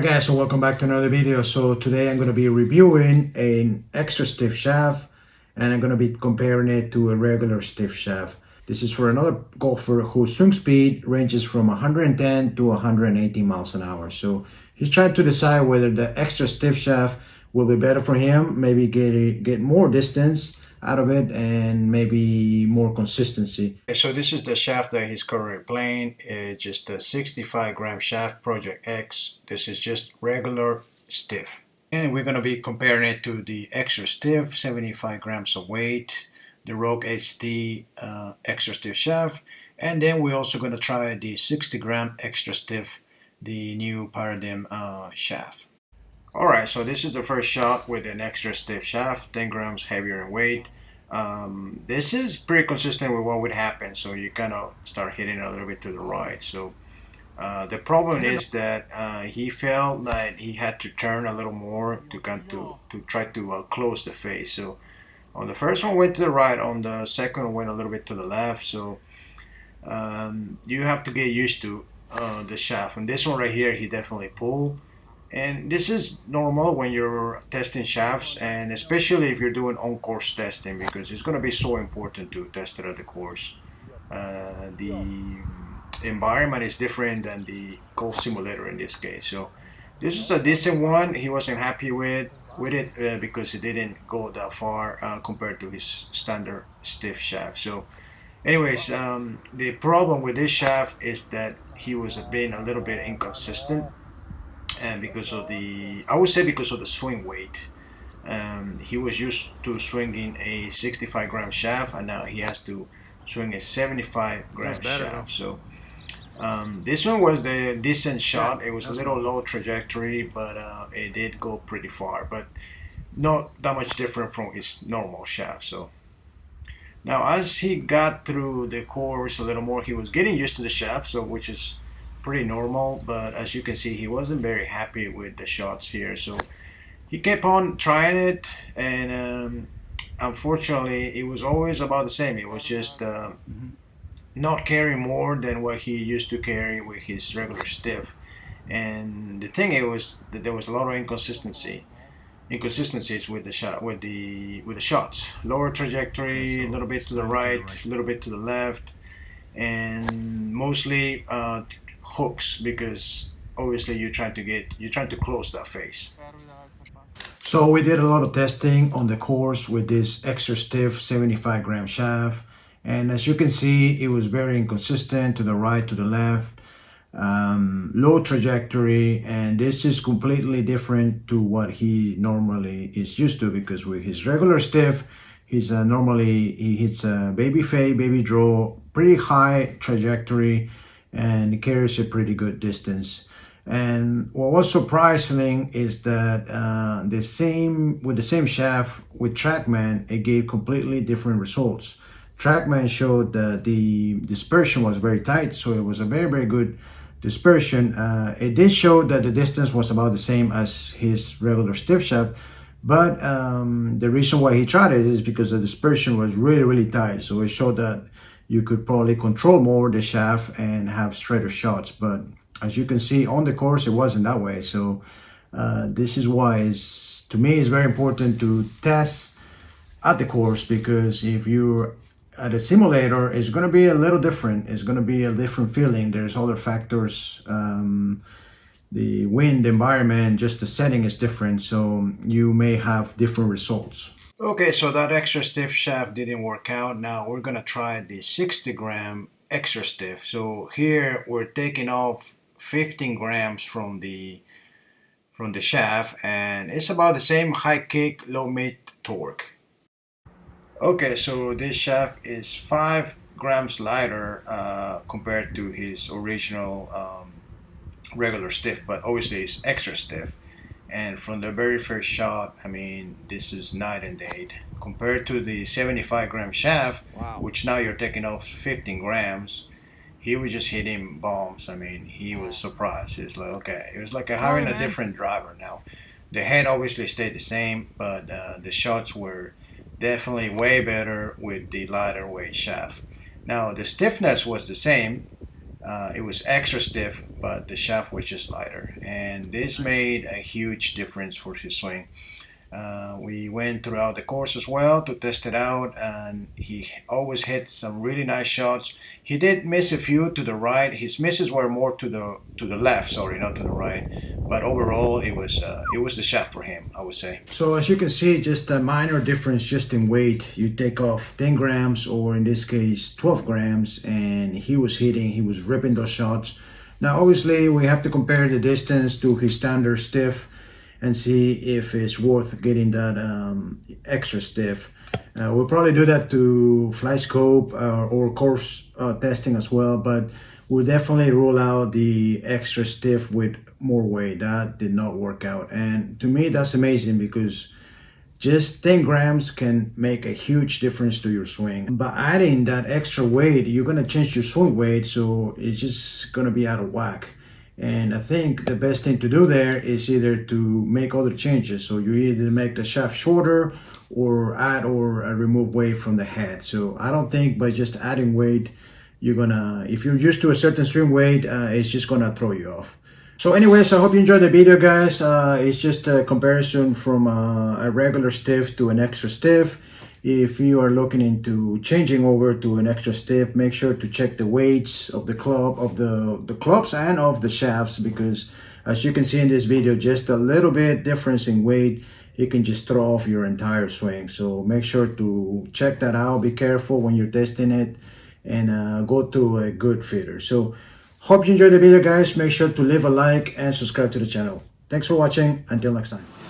Hi guys, so welcome back to another video. So today I'm going to be reviewing an extra stiff shaft and I'm going to be comparing it to a regular stiff shaft. This is for another golfer whose swing speed ranges from 110 to 180 miles an hour. So he's trying to decide whether the extra stiff shaft will be better for him, maybe get more distance out of it and maybe more consistency. Okay, so this is the shaft that he's currently playing. It's just a 65 gram shaft, Project X. This is just regular stiff. And we're going to be comparing it to the extra stiff, 75 grams of weight, the Rogue HT extra stiff shaft. And then we're also going to try the 60 gram extra stiff, the new Paradym shaft. Alright, so this is the first shot with an extra stiff shaft, 10 grams heavier in weight. This is pretty consistent with what would happen, so you kind of start hitting a little bit to the right. So the problem is that he felt that he had to turn a little more to try to close the face. So on the first one went to the right, on the second one went a little bit to the left. So you have to get used to the shaft. And this one right here, he definitely pulled. And this is normal when you're testing shafts, and especially if you're doing on-course testing, because it's going to be so important to test it at the course. The environment is different than the golf simulator in this case. So this is a decent one. He wasn't happy with it because it didn't go that far compared to his standard stiff shaft. So anyways, the problem with this shaft is that he was being a little bit inconsistent. And because of I would say because of the swing weight. He was used to swinging a 65 gram shaft, and now he has to swing a 75 gram shaft. So this one was the decent shot. It was a little low trajectory, but it did go pretty far, but not that much different from his normal shaft. So now as he got through the course a little more, he was getting used to the shaft, so which is pretty normal, but as you can see, he wasn't very happy with the shots here. So he kept on trying it, and unfortunately it was always about the same. It was just not carrying more than what he used to carry with his regular stiff. And the thing was that there was a lot of inconsistencies with the shot, with the shots. Lower trajectory, a little bit to the right, a little bit to the left, and mostly hooks, because obviously you're trying to close that face. So we did a lot of testing on the course with this extra stiff 75 gram shaft, and as you can see, it was very inconsistent to the right, to the left, low trajectory, and this is completely different to what he normally is used to, because with his regular stiff, he's normally he hits a baby fade, baby draw, pretty high trajectory, and it carries a pretty good distance. And what was surprising is that with the same shaft with TrackMan, it gave completely different results. TrackMan showed that the dispersion was very tight, so it was a very good dispersion. It did show that the distance was about the same as his regular stiff shaft, but the reason why he tried it is because the dispersion was really tight. So it showed that you could probably control more the shaft and have straighter shots. But as you can see on the course, it wasn't that way. So this is why to me it's very important to test at the course, because if you're at a simulator, it's going to be a little different. It's going to be a different feeling. There's other factors. The wind, the environment, just the setting is different. So you may have different results. Okay, so that extra stiff shaft didn't work out. Now we're gonna try the 60 gram extra stiff. So here we're taking off 15 grams from the shaft, and it's about the same high kick, low mid torque. Okay, so this shaft is 5 grams lighter compared to his original regular stiff, but obviously it's extra stiff. And from the very first shot, I mean, this is night and day. Compared to the 75 gram shaft, which now you're taking off 15 grams, he was just hitting bombs. I mean, he was surprised. He was like, okay. It was like having a different driver now. The head obviously stayed the same, but the shots were definitely way better with the lighter weight shaft. Now, the stiffness was the same, it was extra stiff, but the shaft was just lighter, and this made a huge difference for his swing. We went throughout the course as well to test it out, and he always hit some really nice shots. He did miss a few to the right. His misses were more to the left, sorry, not to the right. But overall, it was the shaft for him, I would say. So as you can see, just a minor difference just in weight. You take off 10 grams, or in this case 12 grams, and he was ripping those shots. Now obviously we have to compare the distance to his standard stiff and see if it's worth getting that extra stiff. We'll probably do that to Flightscope or course testing as well, but we'll definitely rule out the extra stiff with more weight. That did not work out, and to me that's amazing, because just 10 grams can make a huge difference to your swing. By adding that extra weight, you're gonna change your swing weight, so it's just gonna be out of whack. And I think the best thing to do there is either to make other changes. So you either make the shaft shorter, or add or remove weight from the head. So I don't think by just adding weight, if you're used to a certain swing weight, it's just gonna throw you off. So anyways, I hope you enjoyed the video, guys. It's just a comparison from a regular stiff to an extra stiff. If you are looking into changing over to an extra stiff, make sure to check the weights of the clubs and of the shafts, because as you can see in this video, just a little bit difference in weight, it can just throw off your entire swing. So make sure to check that out. Be careful when you're testing it, and go to a good fitter. So hope you enjoyed the video, guys. Make sure to leave a like and subscribe to the channel. Thanks for watching. Until next time.